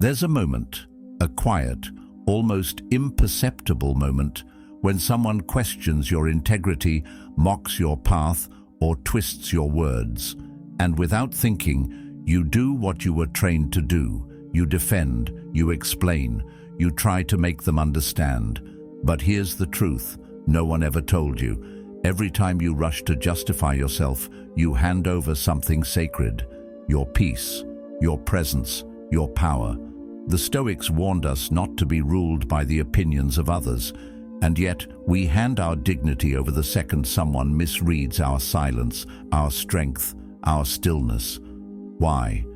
There's a moment, a quiet, almost imperceptible moment, when someone questions your integrity, mocks your path, or twists your words. And without thinking, you do what you were trained to do. You defend, you explain, you try to make them understand. But here's the truth, no one ever told you. Every time you rush to justify yourself, you hand over something sacred. Your peace, your presence, your power. The Stoics warned us not to be ruled by the opinions of others, and yet we hand our dignity over the second someone misreads our silence, our strength, our stillness. Why?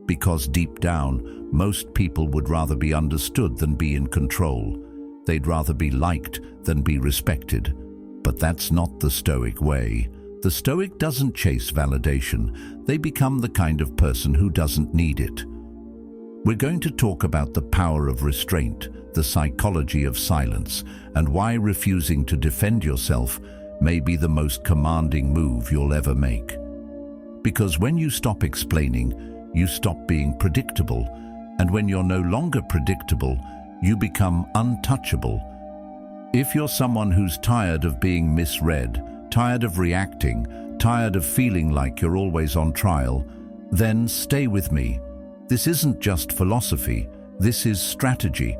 Because deep down, most people would rather be understood than be in control. They'd rather be liked than be respected. But that's not the Stoic way. The Stoic doesn't chase validation. They become the kind of person who doesn't need it. We're going to talk about the power of restraint, the psychology of silence, and why refusing to defend yourself may be the most commanding move you'll ever make. Because when you stop explaining, you stop being predictable, and when you're no longer predictable, you become untouchable. If you're someone who's tired of being misread, tired of reacting, tired of feeling like you're always on trial, then stay with me. This isn't just philosophy, this is strategy,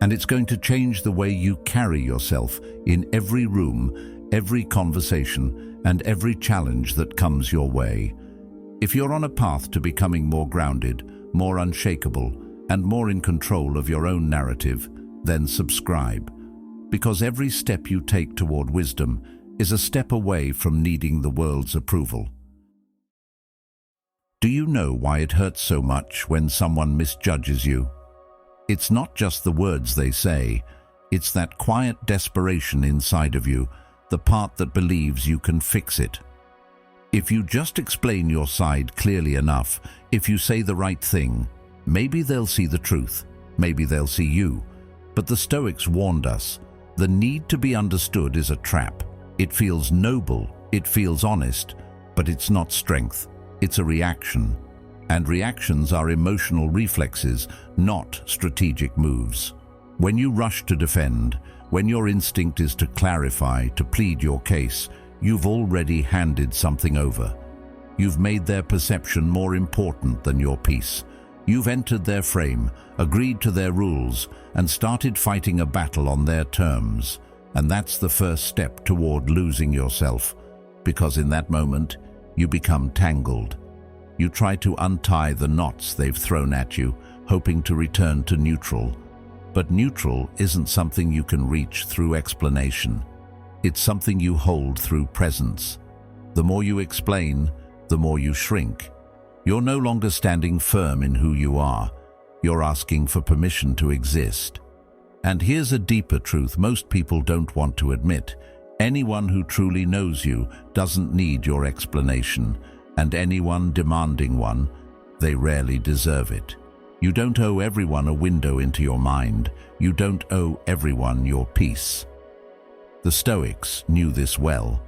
and it's going to change the way you carry yourself in every room, every conversation, and every challenge that comes your way. If you're on a path to becoming more grounded, more unshakable, and more in control of your own narrative, then subscribe. Because every step you take toward wisdom is a step away from needing the world's approval. Do you know why it hurts so much when someone misjudges you? It's not just the words they say, it's that quiet desperation inside of you, the part that believes you can fix it. If you just explain your side clearly enough, if you say the right thing, maybe they'll see the truth, maybe they'll see you. But the Stoics warned us, the need to be understood is a trap. It feels noble, it feels honest, but it's not strength, it's a reaction. And reactions are emotional reflexes, not strategic moves. When you rush to defend, when your instinct is to clarify, to plead your case, you've already handed something over. You've made their perception more important than your peace. You've entered their frame, agreed to their rules, and started fighting a battle on their terms. And that's the first step toward losing yourself, because in that moment, you become tangled. You try to untie the knots they've thrown at you, hoping to return to neutral. But neutral isn't something you can reach through explanation. It's something you hold through presence. The more you explain, the more you shrink. You're no longer standing firm in who you are. You're asking for permission to exist. And here's a deeper truth most people don't want to admit. Anyone who truly knows you doesn't need your explanation, and anyone demanding one, they rarely deserve it. You don't owe everyone a window into your mind. You don't owe everyone your peace. The Stoics knew this well.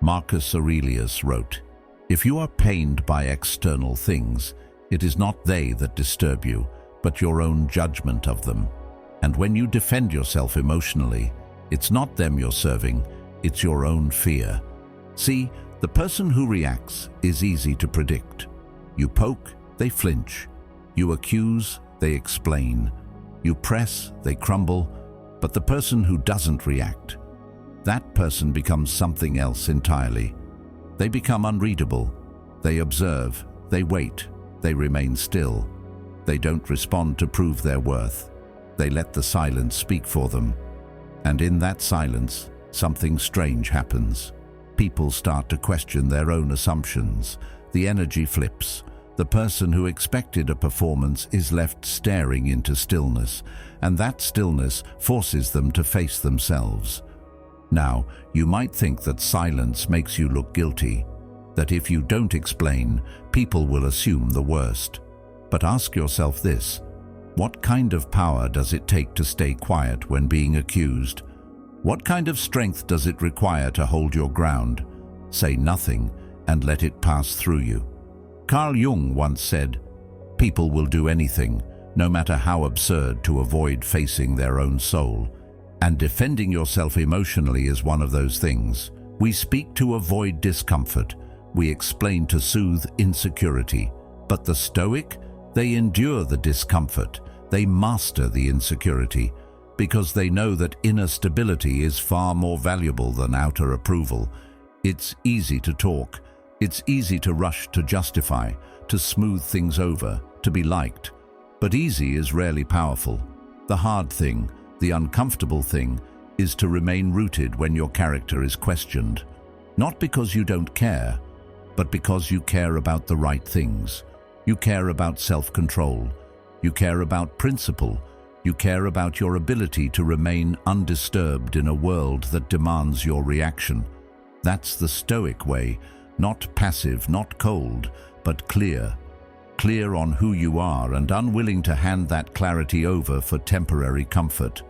Marcus Aurelius wrote, "If you are pained by external things, it is not they that disturb you, but your own judgment of them. And when you defend yourself emotionally, it's not them you're serving, it's your own fear." See, the person who reacts is easy to predict. You poke, they flinch. You accuse, they explain. You press, they crumble. But the person who doesn't react, that person becomes something else entirely. They become unreadable. They observe, they wait, they remain still. They don't respond to prove their worth. They let the silence speak for them. And in that silence, something strange happens. People start to question their own assumptions. The energy flips. The person who expected a performance is left staring into stillness, and that stillness forces them to face themselves. Now, you might think that silence makes you look guilty, that if you don't explain, people will assume the worst. But ask yourself this: what kind of power does it take to stay quiet when being accused? What kind of strength does it require to hold your ground? Say nothing and let it pass through you. Carl Jung once said, "People will do anything, no matter how absurd, to avoid facing their own soul. And defending yourself emotionally is one of those things. We speak to avoid discomfort. We explain to soothe insecurity. But the Stoic, they endure the discomfort. They master the insecurity because they know that inner stability is far more valuable than outer approval. It's easy to talk. It's easy to rush to justify, to smooth things over, to be liked. But easy is rarely powerful. The hard thing, the uncomfortable thing, is to remain rooted when your character is questioned. Not because you don't care, but because you care about the right things. You care about self-control. You care about principle. You care about your ability to remain undisturbed in a world that demands your reaction. That's the Stoic way, not passive, not cold, but clear. Clear on who you are and unwilling to hand that clarity over for temporary comfort.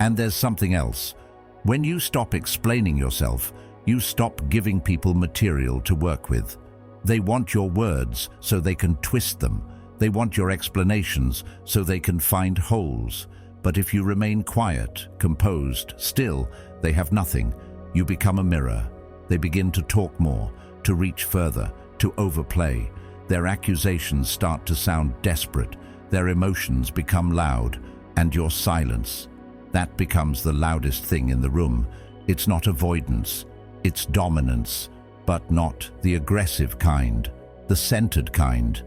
And there's something else. When you stop explaining yourself, you stop giving people material to work with. They want your words so they can twist them. They want your explanations so they can find holes. But if you remain quiet, composed, still, they have nothing. You become a mirror. They begin to talk more, to reach further, to overplay. Their accusations start to sound desperate. Their emotions become loud. And your silence, that becomes the loudest thing in the room. It's not avoidance. It's dominance. But not the aggressive kind, the centered kind.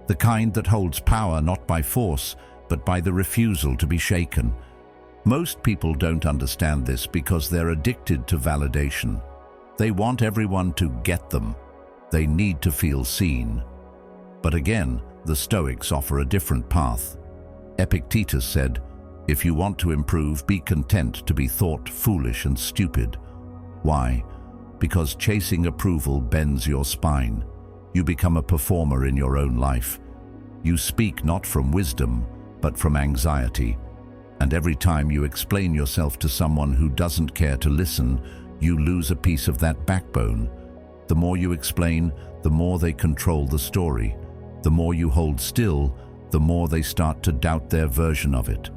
The kind that holds power not by force, but by the refusal to be shaken. Most people don't understand this because they're addicted to validation. They want everyone to get them. They need to feel seen. But again, the Stoics offer a different path. Epictetus said, "If you want to improve, be content to be thought foolish and stupid." Why? Because chasing approval bends your spine. You become a performer in your own life. You speak not from wisdom, but from anxiety. And every time you explain yourself to someone who doesn't care to listen, you lose a piece of that backbone. The more you explain, the more they control the story. The more you hold still, the more they start to doubt their version of it.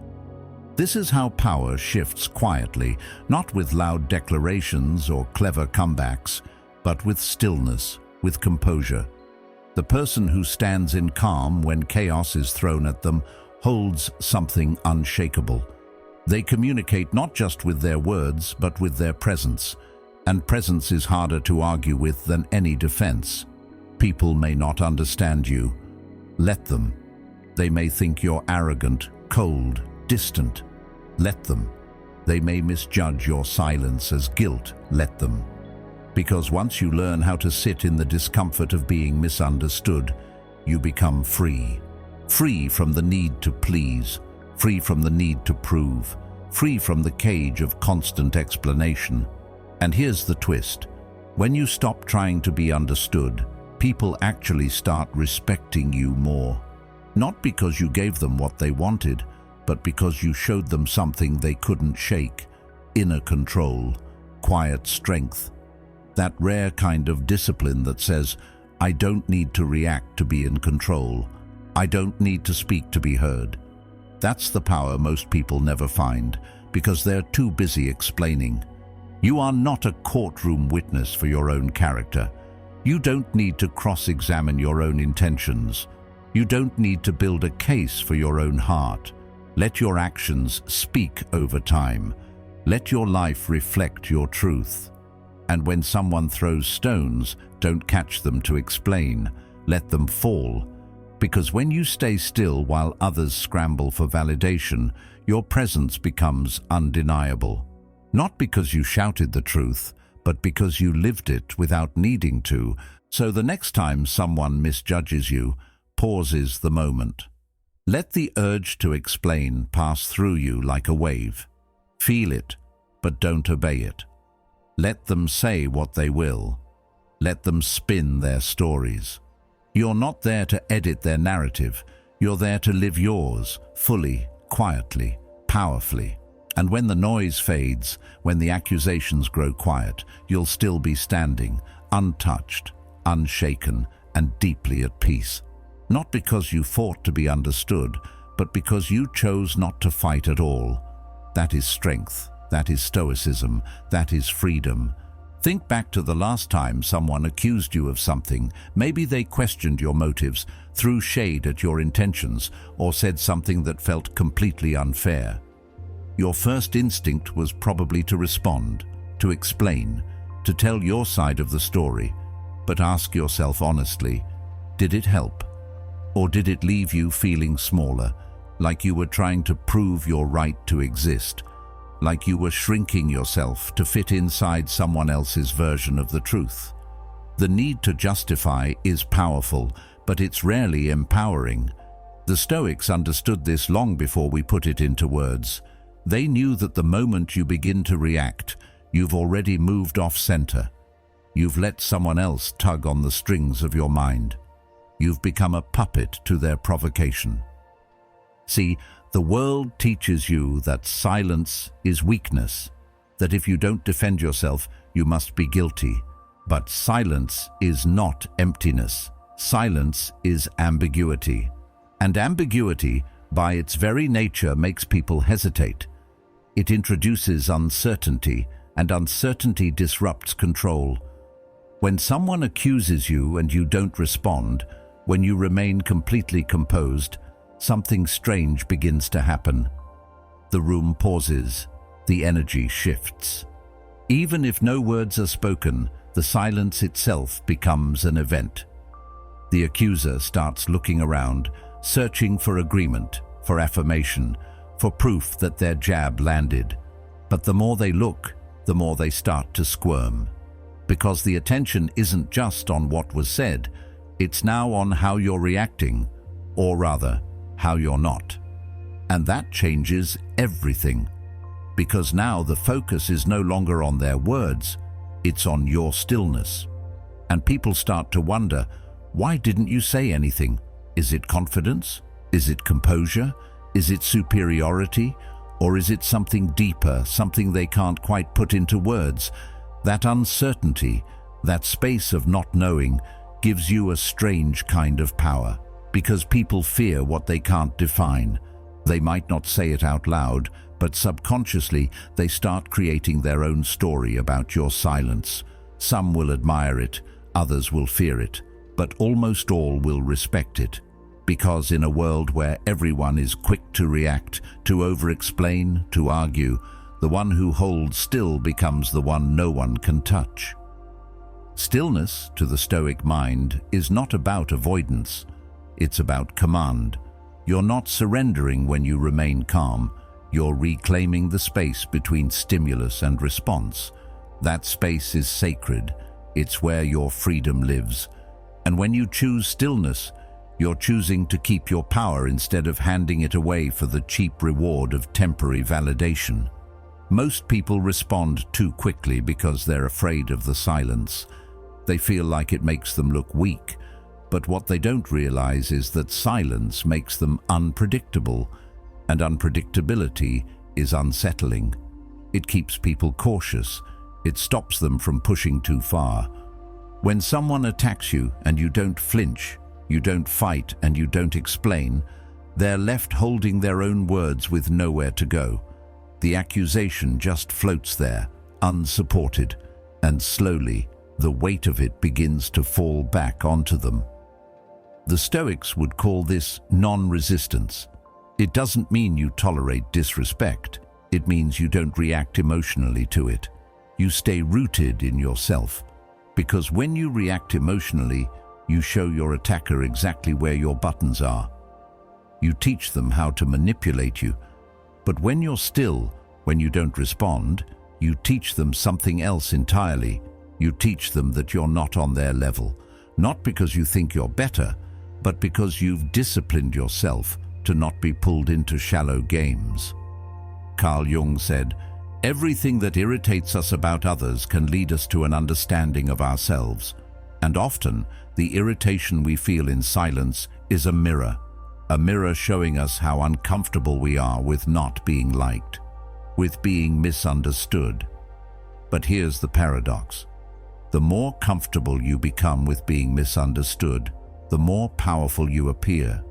This is how power shifts quietly, not with loud declarations or clever comebacks, but with stillness, with composure. The person who stands in calm when chaos is thrown at them holds something unshakable. They communicate not just with their words, but with their presence. And presence is harder to argue with than any defense. People may not understand you. Let them. They may think you're arrogant, cold, distant. Let them. They may misjudge your silence as guilt. Let them. Because once you learn how to sit in the discomfort of being misunderstood, you become free. Free from the need to please, free from the need to prove, free from the cage of constant explanation. And here's the twist. When you stop trying to be understood, people actually start respecting you more. Not because you gave them what they wanted, but because you showed them something they couldn't shake. Inner control, quiet strength. That rare kind of discipline that says, I don't need to react to be in control. I don't need to speak to be heard. That's the power most people never find, because they're too busy explaining. You are not a courtroom witness for your own character. You don't need to cross-examine your own intentions. You don't need to build a case for your own heart. Let your actions speak over time. Let your life reflect your truth. And when someone throws stones, don't catch them to explain. Let them fall. Because when you stay still while others scramble for validation, your presence becomes undeniable. Not because you shouted the truth, but because you lived it without needing to. So the next time someone misjudges you, pause is the moment. Let the urge to explain pass through you like a wave. Feel it, but don't obey it. Let them say what they will. Let them spin their stories. You're not there to edit their narrative. You're there to live yours, fully, quietly, powerfully. And when the noise fades, when the accusations grow quiet, you'll still be standing, untouched, unshaken, and deeply at peace. Not because you fought to be understood, but because you chose not to fight at all. That is strength. That is Stoicism. That is freedom. Think back to the last time someone accused you of something. Maybe they questioned your motives, threw shade at your intentions, or said something that felt completely unfair. Your first instinct was probably to respond, to explain, to tell your side of the story. But ask yourself honestly, did it help? Or did it leave you feeling smaller, like you were trying to prove your right to exist? Like you were shrinking yourself to fit inside someone else's version of the truth. The need to justify is powerful, but it's rarely empowering. The Stoics understood this long before we put it into words. They knew that the moment you begin to react, you've already moved off center. You've let someone else tug on the strings of your mind. You've become a puppet to their provocation. See, the world teaches you that silence is weakness, that if you don't defend yourself, you must be guilty. But silence is not emptiness. Silence is ambiguity. And ambiguity, by its very nature, makes people hesitate. It introduces uncertainty, and uncertainty disrupts control. When someone accuses you and you don't respond, when you remain completely composed, something strange begins to happen. The room pauses. The energy shifts. Even if no words are spoken, the silence itself becomes an event. The accuser starts looking around, searching for agreement, for affirmation, for proof that their jab landed. But the more they look, the more they start to squirm. Because the attention isn't just on what was said, it's now on how you're reacting, or rather, how you're not. And that changes everything. Because now the focus is no longer on their words, it's on your stillness. And people start to wonder, why didn't you say anything? Is it confidence? Is it composure? Is it superiority? Or is it something deeper, something they can't quite put into words? That uncertainty, that space of not knowing, gives you a strange kind of power. Because people fear what they can't define. They might not say it out loud, but subconsciously they start creating their own story about your silence. Some will admire it, others will fear it, but almost all will respect it. Because in a world where everyone is quick to react, to over-explain, to argue, the one who holds still becomes the one no one can touch. Stillness, to the Stoic mind, is not about avoidance. It's about command. You're not surrendering when you remain calm. You're reclaiming the space between stimulus and response. That space is sacred. It's where your freedom lives. And when you choose stillness, you're choosing to keep your power instead of handing it away for the cheap reward of temporary validation. Most people respond too quickly because they're afraid of the silence. They feel like it makes them look weak. But what they don't realize is that silence makes them unpredictable, and unpredictability is unsettling. It keeps people cautious. It stops them from pushing too far. When someone attacks you and you don't flinch, you don't fight and you don't explain, they're left holding their own words with nowhere to go. The accusation just floats there, unsupported, and slowly the weight of it begins to fall back onto them. The Stoics would call this non-resistance. It doesn't mean you tolerate disrespect. It means you don't react emotionally to it. You stay rooted in yourself. Because when you react emotionally, you show your attacker exactly where your buttons are. You teach them how to manipulate you. But when you're still, when you don't respond, you teach them something else entirely. You teach them that you're not on their level. Not because you think you're better, but because you've disciplined yourself to not be pulled into shallow games. Carl Jung said, "Everything that irritates us about others can lead us to an understanding of ourselves. And often, the irritation we feel in silence is a mirror showing us how uncomfortable we are with not being liked, with being misunderstood." But here's the paradox. The more comfortable you become with being misunderstood, the more powerful you appear.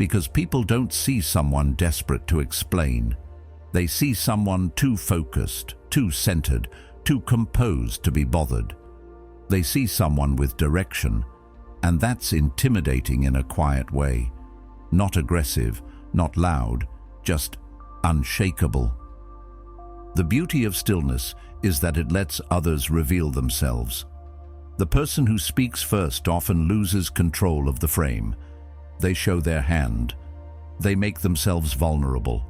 because people don't see someone desperate to explain. They see someone too focused, too centered, too composed to be bothered. They see someone with direction, and that's intimidating in a quiet way. Not aggressive, not loud, just unshakable. The beauty of stillness is that it lets others reveal themselves. The person who speaks first often loses control of the frame. They show their hand. They make themselves vulnerable.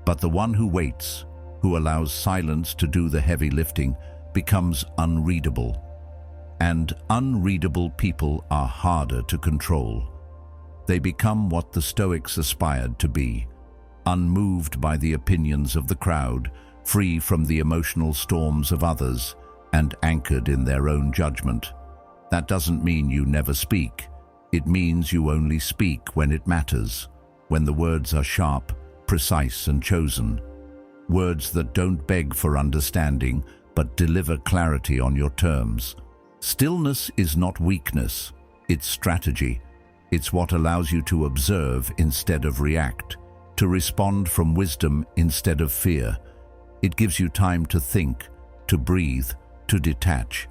But the one who waits, who allows silence to do the heavy lifting, becomes unreadable. And unreadable people are harder to control. They become what the Stoics aspired to be, unmoved by the opinions of the crowd, free from the emotional storms of others, and anchored in their own judgment. That doesn't mean you never speak. It means you only speak when it matters, when the words are sharp, precise, and chosen. Words that don't beg for understanding, but deliver clarity on your terms. Stillness is not weakness, it's strategy. It's what allows you to observe instead of react, to respond from wisdom instead of fear. It gives you time to think, to breathe, to detach.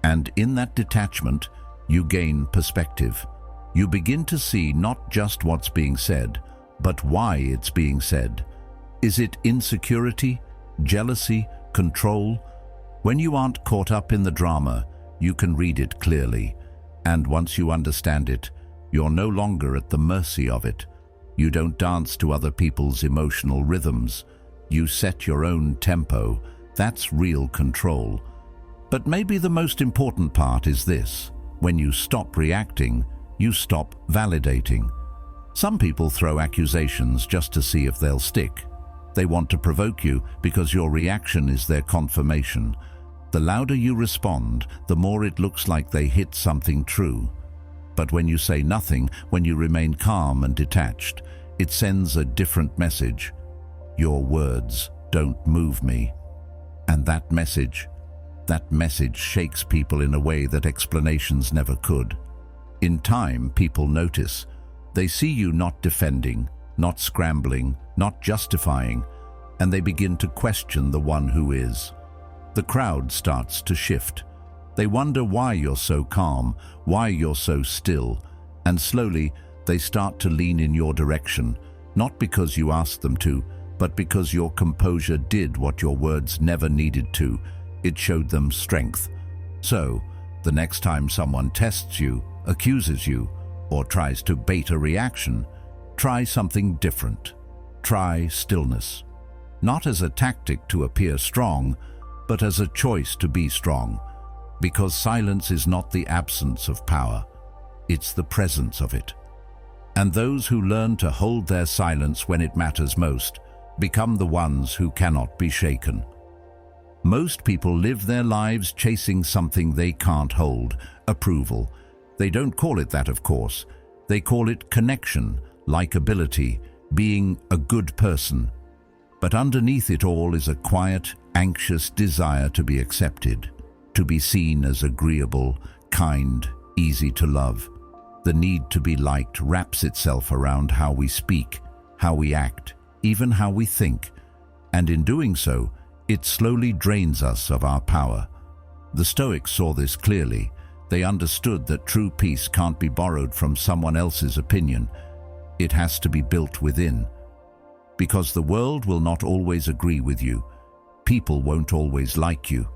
And in that detachment, you gain perspective. You begin to see not just what's being said, but why it's being said. Is it insecurity, jealousy, control? When you aren't caught up in the drama, you can read it clearly. And once you understand it, you're no longer at the mercy of it. You don't dance to other people's emotional rhythms. You set your own tempo. That's real control. But maybe the most important part is this. When you stop reacting, you stop validating. Some people throw accusations just to see if they'll stick. They want to provoke you because your reaction is their confirmation. The louder you respond, the more it looks like they hit something true. But when you say nothing, when you remain calm and detached, it sends a different message. Your words don't move me. And that message shakes people in a way that explanations never could. In time, people notice. They see you not defending, not scrambling, not justifying, and they begin to question the one who is. The crowd starts to shift. They wonder why you're so calm, why you're so still, and slowly they start to lean in your direction, not because you asked them to, but because your composure did what your words never needed to. It showed them strength. So, the next time someone tests you, accuses you, or tries to bait a reaction, try something different. Try stillness. Not as a tactic to appear strong, but as a choice to be strong. Because silence is not the absence of power, it's the presence of it. And those who learn to hold their silence when it matters most become the ones who cannot be shaken. Most people live their lives chasing something they can't hold, approval. They don't call it that, of course. They call it connection, likability, being a good person. But underneath it all is a quiet, anxious desire to be accepted, to be seen as agreeable, kind, easy to love. The need to be liked wraps itself around how we speak, how we act, even how we think. And in doing so, it slowly drains us of our power. The Stoics saw this clearly. They understood that true peace can't be borrowed from someone else's opinion. It has to be built within. Because the world will not always agree with you. People won't always like you.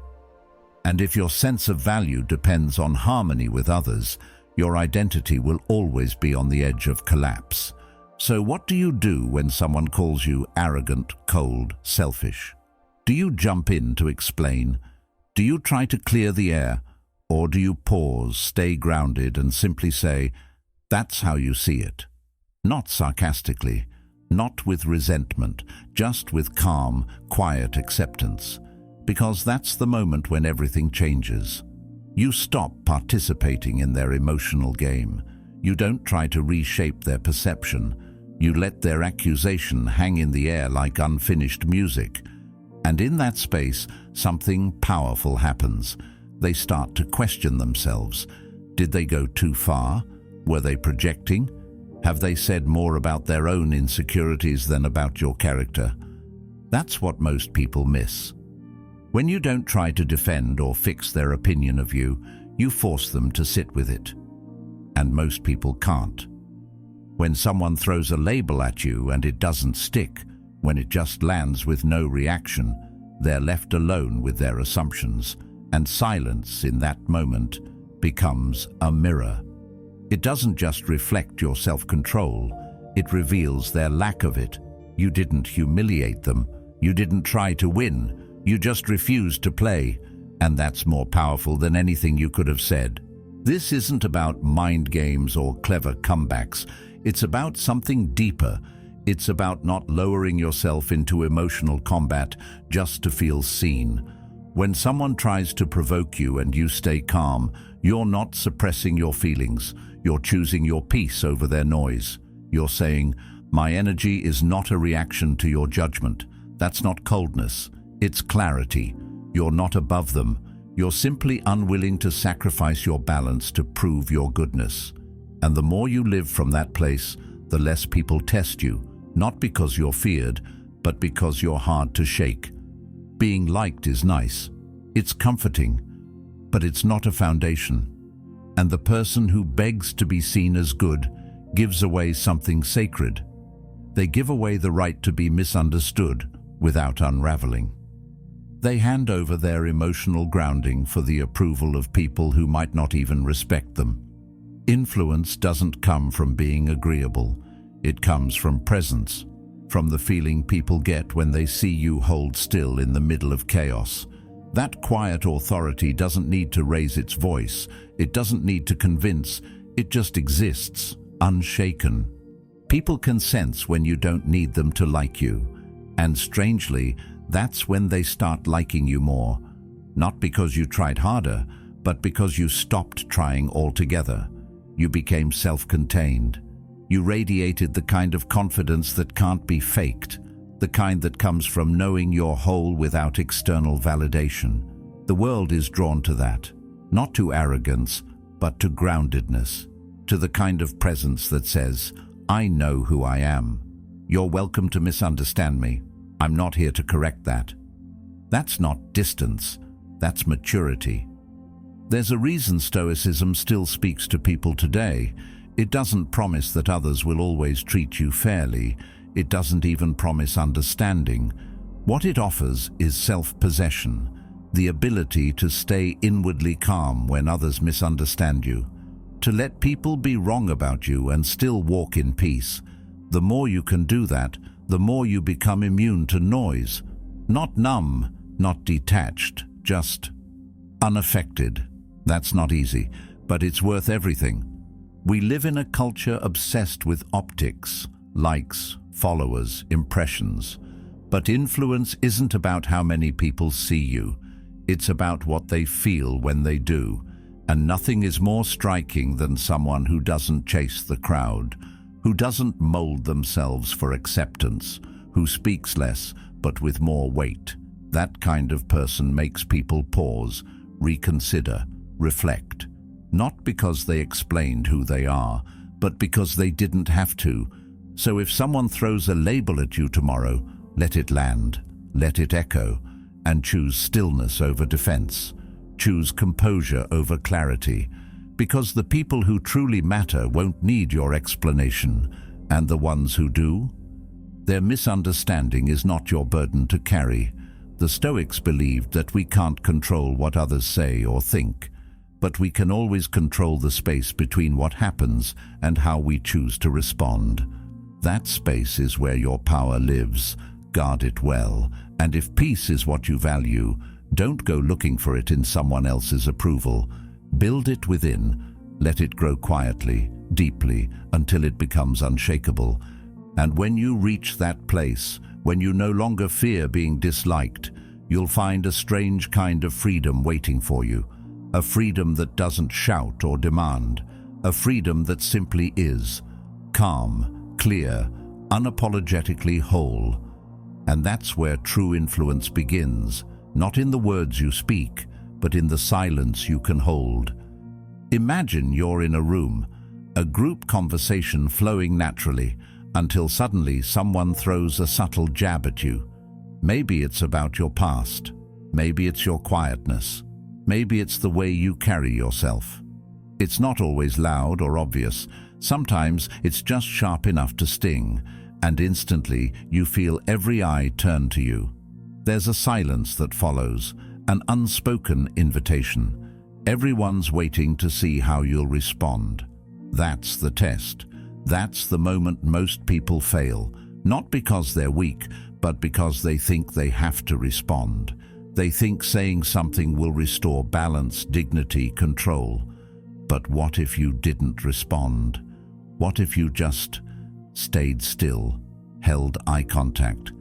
And if your sense of value depends on harmony with others, your identity will always be on the edge of collapse. So what do you do when someone calls you arrogant, cold, selfish? Do you jump in to explain? Do you try to clear the air? Or do you pause, stay grounded, and simply say, that's how you see it? Not sarcastically, not with resentment, just with calm, quiet acceptance. Because that's the moment when everything changes. You stop participating in their emotional game. You don't try to reshape their perception. You let their accusation hang in the air like unfinished music. And in that space, something powerful happens. They start to question themselves. Did they go too far? Were they projecting? Have they said more about their own insecurities than about your character? That's what most people miss. When you don't try to defend or fix their opinion of you, you force them to sit with it. And most people can't. When someone throws a label at you and it doesn't stick, when it just lands with no reaction, they're left alone with their assumptions, and silence in that moment becomes a mirror. It doesn't just reflect your self-control, it reveals their lack of it. You didn't humiliate them, you didn't try to win, you just refused to play, and that's more powerful than anything you could have said. This isn't about mind games or clever comebacks, it's about something deeper. It's about not lowering yourself into emotional combat just to feel seen. When someone tries to provoke you and you stay calm, you're not suppressing your feelings. You're choosing your peace over their noise. You're saying, "My energy is not a reaction to your judgment." That's not coldness, it's clarity. You're not above them. You're simply unwilling to sacrifice your balance to prove your goodness. And the more you live from that place, the less people test you, not because you're feared, but because you're hard to shake. Being liked is nice. It's comforting, but it's not a foundation. And the person who begs to be seen as good gives away something sacred. They give away the right to be misunderstood without unraveling. They hand over their emotional grounding for the approval of people who might not even respect them. Influence doesn't come from being agreeable. It comes from presence, from the feeling people get when they see you hold still in the middle of chaos. That quiet authority doesn't need to raise its voice. It doesn't need to convince. It just exists, unshaken. People can sense when you don't need them to like you. And strangely, that's when they start liking you more. Not because you tried harder, but because you stopped trying altogether. You became self-contained. You radiated the kind of confidence that can't be faked, the kind that comes from knowing you're whole without external validation. The world is drawn to that, not to arrogance, but to groundedness, to the kind of presence that says, "I know who I am. You're welcome to misunderstand me. I'm not here to correct that." That's not distance, that's maturity. There's a reason Stoicism still speaks to people today. It doesn't promise that others will always treat you fairly. It doesn't even promise understanding. What it offers is self-possession, the ability to stay inwardly calm when others misunderstand you, to let people be wrong about you and still walk in peace. The more you can do that, the more you become immune to noise. Not numb, not detached, just unaffected. That's not easy, but it's worth everything. We live in a culture obsessed with optics, likes, followers, impressions. But influence isn't about how many people see you. It's about what they feel when they do. And nothing is more striking than someone who doesn't chase the crowd, who doesn't mold themselves for acceptance, who speaks less but with more weight. That kind of person makes people pause, reconsider, reflect. Not because they explained who they are, but because they didn't have to. So if someone throws a label at you tomorrow, let it land, let it echo, and choose stillness over defense. Choose composure over clarity. Because the people who truly matter won't need your explanation, and the ones who do? Their misunderstanding is not your burden to carry. The Stoics believed that we can't control what others say or think, but we can always control the space between what happens and how we choose to respond. That space is where your power lives. Guard it well, and if peace is what you value, don't go looking for it in someone else's approval. Build it within. Let it grow quietly, deeply, until it becomes unshakable. And when you reach that place, when you no longer fear being disliked, you'll find a strange kind of freedom waiting for you. A freedom that doesn't shout or demand. A freedom that simply is. Calm, clear, unapologetically whole. And that's where true influence begins, not in the words you speak, but in the silence you can hold. Imagine you're in a room. A group conversation flowing naturally until suddenly someone throws a subtle jab at you. Maybe it's about your past. Maybe it's your quietness. Maybe it's the way you carry yourself. It's not always loud or obvious. Sometimes it's just sharp enough to sting, and instantly you feel every eye turn to you. There's a silence that follows, an unspoken invitation. Everyone's waiting to see how you'll respond. That's the test. That's the moment most people fail, not because they're weak, but because they think they have to respond. They think saying something will restore balance, dignity, control. But what if you didn't respond? What if you just stayed still, held eye contact,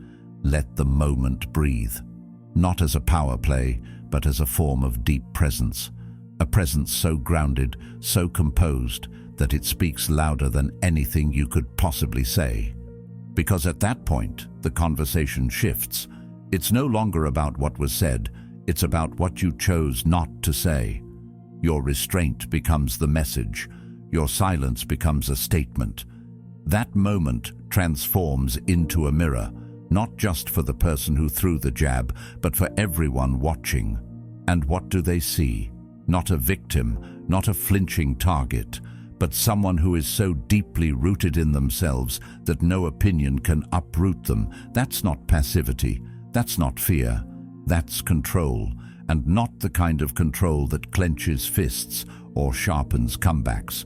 let the moment breathe? Not as a power play, but as a form of deep presence. A presence so grounded, so composed, that it speaks louder than anything you could possibly say. Because at that point, the conversation shifts. It's no longer about what was said, it's about what you chose not to say. Your restraint becomes the message. Your silence becomes a statement. That moment transforms into a mirror, not just for the person who threw the jab, but for everyone watching. And what do they see? Not a victim, not a flinching target, but someone who is so deeply rooted in themselves that no opinion can uproot them. That's not passivity. That's not fear. That's control, and not the kind of control that clenches fists or sharpens comebacks.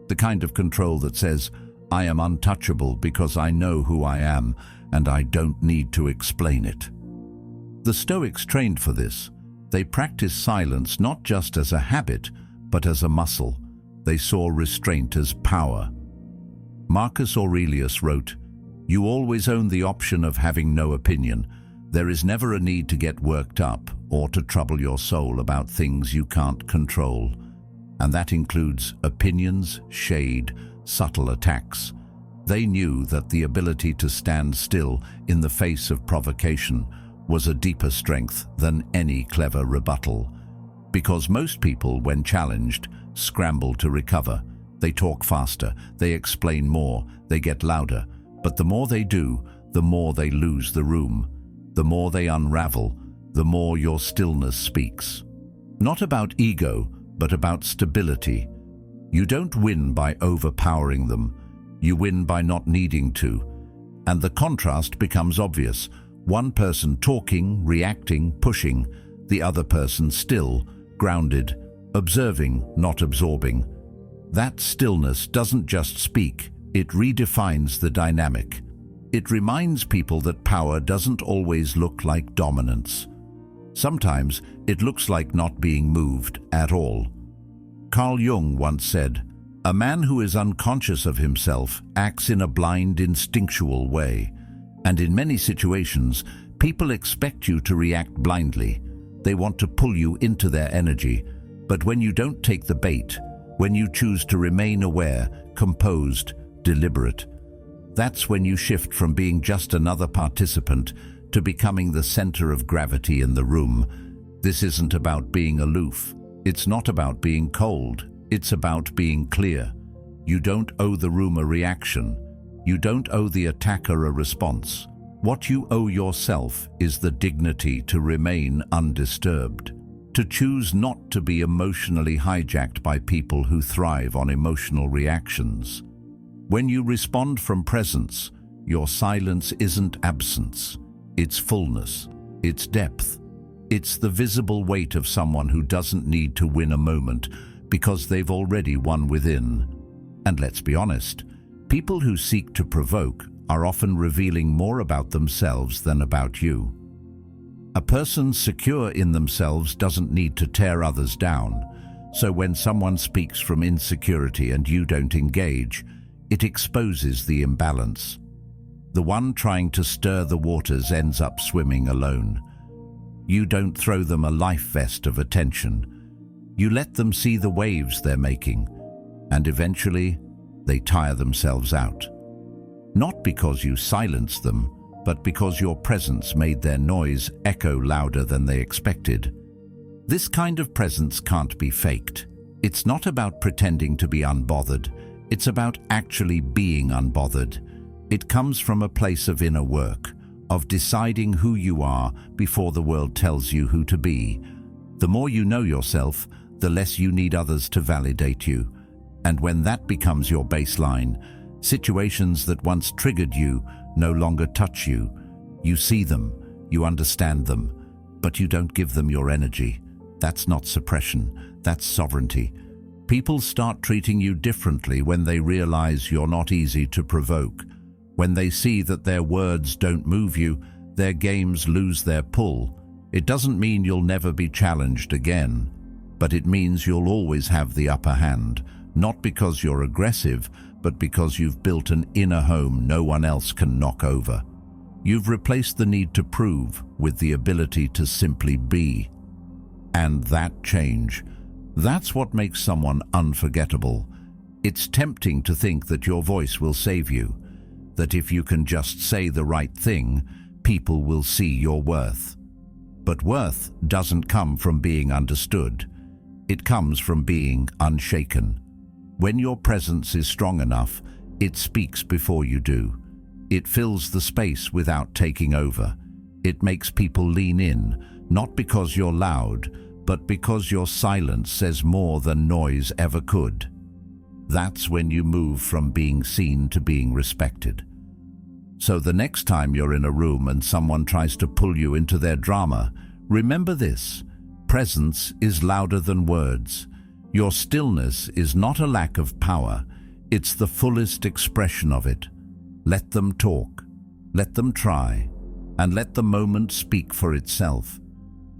The kind of control that says, I am untouchable because I know who I am, and I don't need to explain it. The Stoics trained for this. They practiced silence not just as a habit, but as a muscle. They saw restraint as power. Marcus Aurelius wrote, "You always own the option of having no opinion. There is never a need to get worked up or to trouble your soul about things you can't control." And that includes opinions, shade, subtle attacks. They knew that the ability to stand still in the face of provocation was a deeper strength than any clever rebuttal. Because most people, when challenged, scramble to recover. They talk faster, they explain more, they get louder. But the more they do, the more they lose the room. The more they unravel, the more your stillness speaks. Not about ego, but about stability. You don't win by overpowering them. You win by not needing to. And the contrast becomes obvious. One person talking, reacting, pushing, the other person still, grounded, observing, not absorbing. That stillness doesn't just speak, it redefines the dynamic. It reminds people that power doesn't always look like dominance. Sometimes it looks like not being moved at all. Carl Jung once said, "A man who is unconscious of himself acts in a blind, instinctual way." And in many situations, people expect you to react blindly. They want to pull you into their energy. But when you don't take the bait, when you choose to remain aware, composed, deliberate, that's when you shift from being just another participant to becoming the center of gravity in the room. This isn't about being aloof. It's not about being cold. It's about being clear. You don't owe the room a reaction. You don't owe the attacker a response. What you owe yourself is the dignity to remain undisturbed, to choose not to be emotionally hijacked by people who thrive on emotional reactions. When you respond from presence, your silence isn't absence. It's fullness. It's depth. It's the visible weight of someone who doesn't need to win a moment because they've already won within. And let's be honest, people who seek to provoke are often revealing more about themselves than about you. A person secure in themselves doesn't need to tear others down. So when someone speaks from insecurity and you don't engage, it exposes the imbalance. The one trying to stir the waters ends up swimming alone. You don't throw them a life vest of attention. You let them see the waves they're making, and eventually they tire themselves out. Not because you silenced them, but because your presence made their noise echo louder than they expected. This kind of presence can't be faked. It's not about pretending to be unbothered. It's about actually being unbothered. It comes from a place of inner work, of deciding who you are before the world tells you who to be. The more you know yourself, the less you need others to validate you. And when that becomes your baseline, situations that once triggered you no longer touch you. You see them, you understand them, but you don't give them your energy. That's not suppression, that's sovereignty. People start treating you differently when they realize you're not easy to provoke. When they see that their words don't move you, their games lose their pull. It doesn't mean you'll never be challenged again, but it means you'll always have the upper hand, not because you're aggressive, but because you've built an inner home no one else can knock over. You've replaced the need to prove with the ability to simply be. And that change, that's what makes someone unforgettable. It's tempting to think that your voice will save you, that if you can just say the right thing, people will see your worth. But worth doesn't come from being understood. It comes from being unshaken. When your presence is strong enough, it speaks before you do. It fills the space without taking over. It makes people lean in, not because you're loud, but because your silence says more than noise ever could. That's when you move from being seen to being respected. So the next time you're in a room and someone tries to pull you into their drama, remember this: presence is louder than words. Your stillness is not a lack of power, it's the fullest expression of it. Let them talk, let them try, and let the moment speak for itself.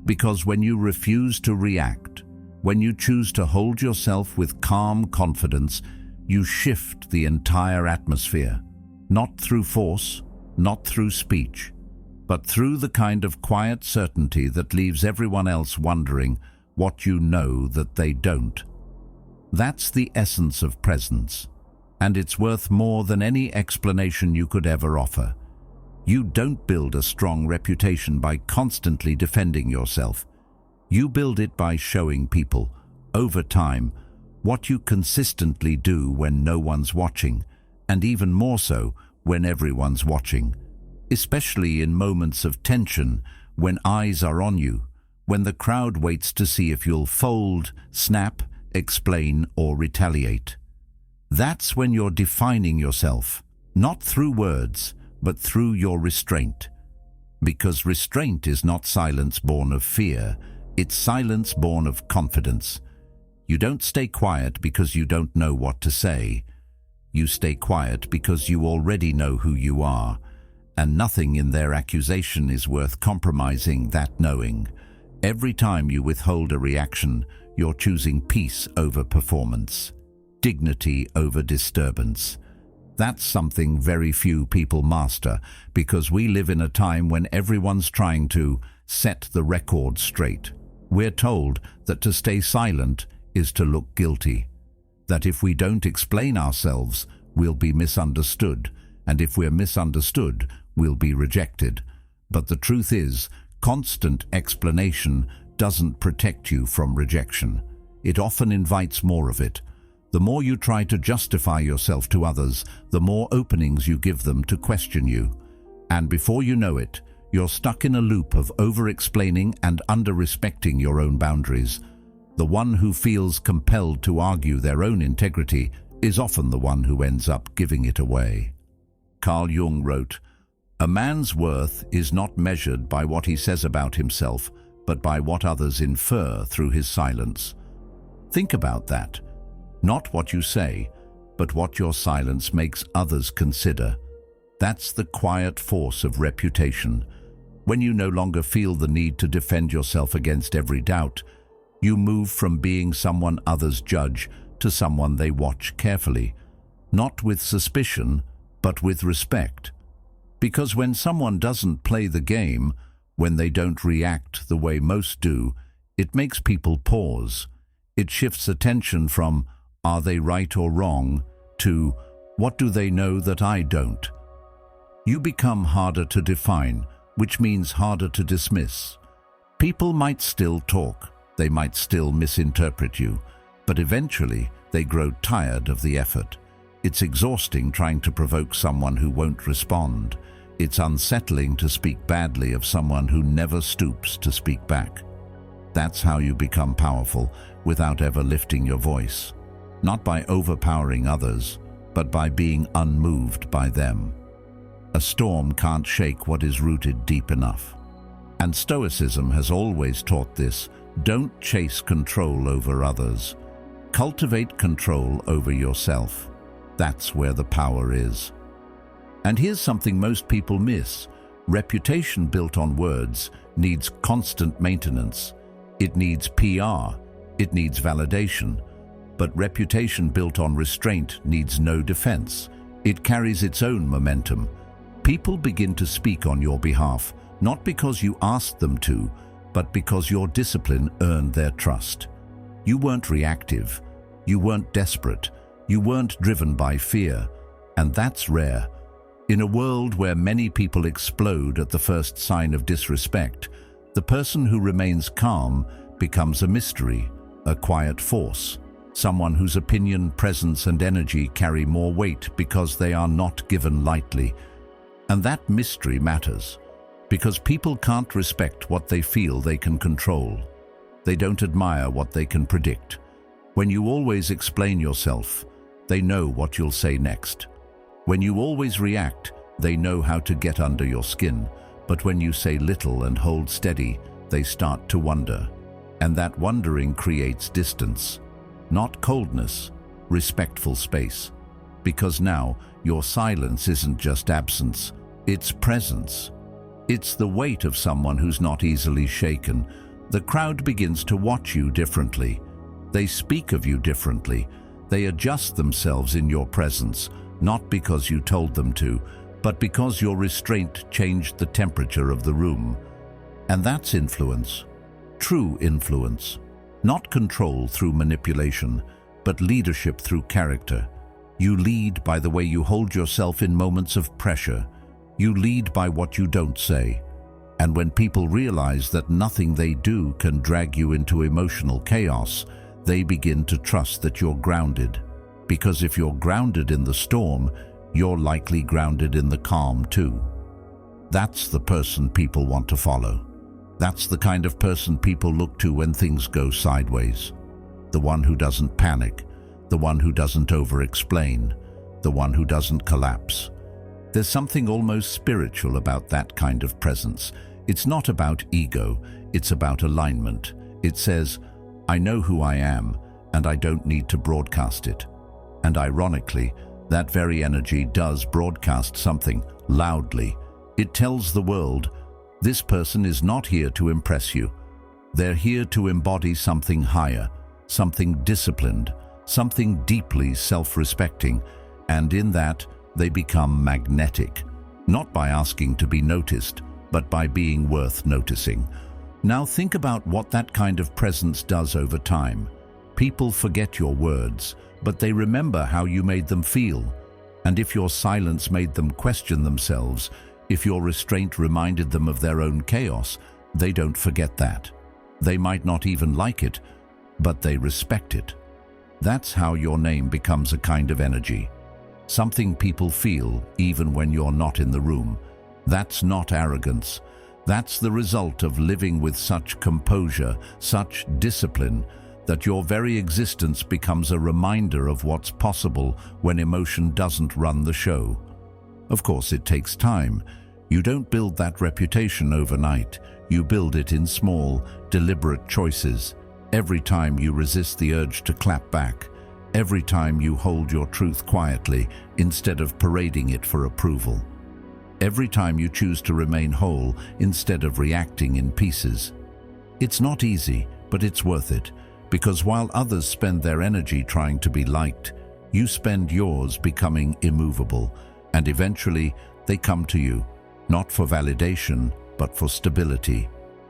Because when you refuse to react, when you choose to hold yourself with calm confidence, you shift the entire atmosphere. Not through force, not through speech, but through the kind of quiet certainty that leaves everyone else wondering what you know that they don't. That's the essence of presence, and it's worth more than any explanation you could ever offer. You don't build a strong reputation by constantly defending yourself. You build it by showing people, over time, what you consistently do when no one's watching, and even more so when everyone's watching, especially in moments of tension, when eyes are on you, when the crowd waits to see if you'll fold, snap, explain, or retaliate. That's when you're defining yourself, not through words, but through your restraint. Because restraint is not silence born of fear, it's silence born of confidence. You don't stay quiet because you don't know what to say. You stay quiet because you already know who you are, and nothing in their accusation is worth compromising that knowing. Every time you withhold a reaction, you're choosing peace over performance, dignity over disturbance. That's something very few people master, because we live in a time when everyone's trying to set the record straight. We're told that to stay silent is to look guilty, that if we don't explain ourselves, we'll be misunderstood, and if we're misunderstood, we'll be rejected. But the truth is, constant explanation doesn't protect you from rejection. It often invites more of it. The more you try to justify yourself to others, the more openings you give them to question you. And before you know it, you're stuck in a loop of over-explaining and under-respecting your own boundaries. The one who feels compelled to argue their own integrity is often the one who ends up giving it away. Carl Jung wrote, "A man's worth is not measured by what he says about himself, but by what others infer through his silence." Think about that. Not what you say, but what your silence makes others consider. That's the quiet force of reputation. When you no longer feel the need to defend yourself against every doubt, you move from being someone others judge to someone they watch carefully, not with suspicion, but with respect. Because when someone doesn't play the game, when they don't react the way most do, it makes people pause. It shifts attention from, "Are they right or wrong?" to, "What do they know that I don't?" You become harder to define, which means harder to dismiss. People might still talk, they might still misinterpret you, but eventually they grow tired of the effort. It's exhausting trying to provoke someone who won't respond. It's unsettling to speak badly of someone who never stoops to speak back. That's how you become powerful without ever lifting your voice. Not by overpowering others, but by being unmoved by them. A storm can't shake what is rooted deep enough. And Stoicism has always taught this. Don't chase control over others. Cultivate control over yourself. That's where the power is. And here's something most people miss. Reputation built on words needs constant maintenance. It needs PR. It needs validation. But reputation built on restraint needs no defense. It carries its own momentum. People begin to speak on your behalf, not because you asked them to, but because your discipline earned their trust. You weren't reactive. You weren't desperate. You weren't driven by fear. And that's rare. In a world where many people explode at the first sign of disrespect, the person who remains calm becomes a mystery, a quiet force, someone whose opinion, presence, and energy carry more weight because they are not given lightly. And that mystery matters, because people can't respect what they feel they can control. They don't admire what they can predict. When you always explain yourself, they know what you'll say next. When you always react, they know how to get under your skin. But when you say little and hold steady, they start to wonder. And that wondering creates distance. Not coldness, respectful space. Because now, your silence isn't just absence, it's presence. It's the weight of someone who's not easily shaken. The crowd begins to watch you differently. They speak of you differently. They adjust themselves in your presence, not because you told them to, but because your restraint changed the temperature of the room. And that's influence. True influence. Not control through manipulation, but leadership through character. You lead by the way you hold yourself in moments of pressure. You lead by what you don't say. And when people realize that nothing they do can drag you into emotional chaos, they begin to trust that you're grounded. Because if you're grounded in the storm, you're likely grounded in the calm too. That's the person people want to follow. That's the kind of person people look to when things go sideways. The one who doesn't panic, the one who doesn't over-explain, the one who doesn't collapse. There's something almost spiritual about that kind of presence. It's not about ego, it's about alignment. It says, I know who I am, and I don't need to broadcast it. And ironically, that very energy does broadcast something loudly. It tells the world, this person is not here to impress you. They're here to embody something higher, something disciplined, something deeply self-respecting, and in that, they become magnetic, not by asking to be noticed, but by being worth noticing. Now think about what that kind of presence does over time. People forget your words, but they remember how you made them feel. And if your silence made them question themselves, if your restraint reminded them of their own chaos, they don't forget that. They might not even like it, but they respect it. That's how your name becomes a kind of energy. Something people feel even when you're not in the room. That's not arrogance. That's the result of living with such composure, such discipline, that your very existence becomes a reminder of what's possible when emotion doesn't run the show. Of course, it takes time. You don't build that reputation overnight. You build it in small, deliberate choices. Every time you resist the urge to clap back, every time you hold your truth quietly instead of parading it for approval. Every time you choose to remain whole instead of reacting in pieces. It's not easy, but it's worth it, because while others spend their energy trying to be liked, you spend yours becoming immovable, and eventually they come to you, not for validation, but for stability,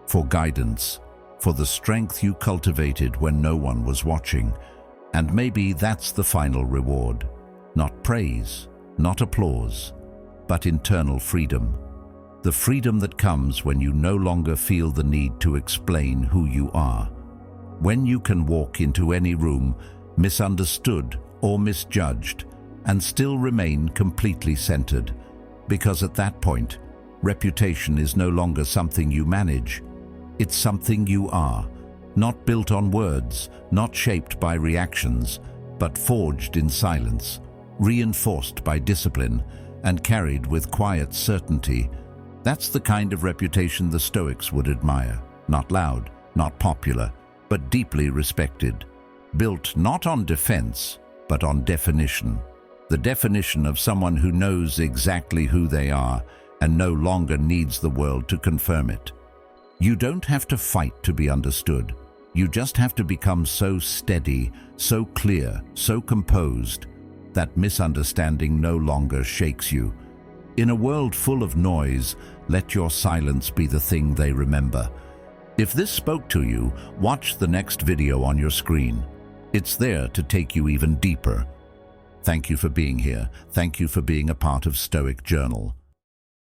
for guidance, for the strength you cultivated when no one was watching. And maybe that's the final reward. Not praise, not applause, but internal freedom. The freedom that comes when you no longer feel the need to explain who you are. When you can walk into any room, misunderstood or misjudged, and still remain completely centered. Because at that point, reputation is no longer something you manage. It's something you are, not built on words, not shaped by reactions, but forged in silence, reinforced by discipline, and carried with quiet certainty. That's the kind of reputation the Stoics would admire. Not loud, not popular, but deeply respected. Built not on defense, but on definition. The definition of someone who knows exactly who they are and no longer needs the world to confirm it. You don't have to fight to be understood. You just have to become so steady, so clear, so composed, that misunderstanding no longer shakes you. In a world full of noise, let your silence be the thing they remember. If this spoke to you, watch the next video on your screen. It's there to take you even deeper. Thank you for being here. Thank you for being a part of Stoic Journal.